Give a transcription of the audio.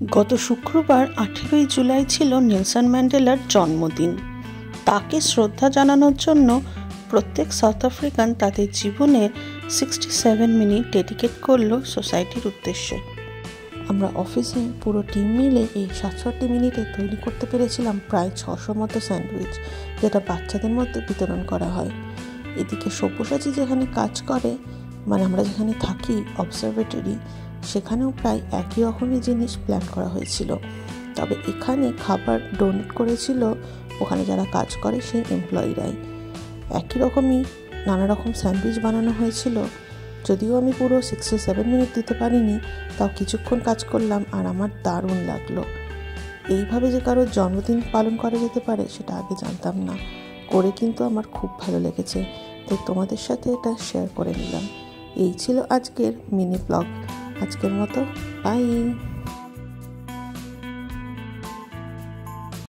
গত শুক্রবার 18ই জুলাই ছিল নেলসন ম্যান্ডেলার জন্মদিন। তাকে শ্রদ্ধা জানানোর জন্য প্রত্যেক সাউথ আফ্রিকান তাদের জীবনের 67 মিনিট ডেডিকেট করলো সোসাইটির উদ্দেশ্যে। আমরা অফিসে পুরো টিম মিলে এই 67 মিনিটে তৈরি করতে পেরেছিলাম প্রায় 600 মতো স্যান্ডউইচ, যেটা বাচ্চাদের মধ্যে বিতরণ করা হয়। এদিকে সব্যসাচী যেখানে কাজ করে, মানে আমরা যেখানে থাকি অবজারভেটরি, সেখানেও প্রায় একই রকমই জিনিস প্ল্যান করা হয়েছিল। তবে এখানে খাবার ডোনেট করেছিল ওখানে যারা কাজ করে সেই এমপ্লয়িরাই। একই রকমই নানা রকম স্যান্ডউইচ বানানো হয়েছিল। যদিও আমি পুরো 67 মিনিট দিতে পারিনি, তাও কিছুক্ষণ কাজ করলাম আর আমার দারুণ লাগলো। এইভাবে যে কারোর জন্মদিন পালন করা যেতে পারে সেটা আগে জানতাম না, করে কিন্তু আমার খুব ভালো লেগেছে, তাই তোমাদের সাথে এটা শেয়ার করে নিলাম। এই ছিল আজকের মিনি ব্লগ। আজকের মতো বাই।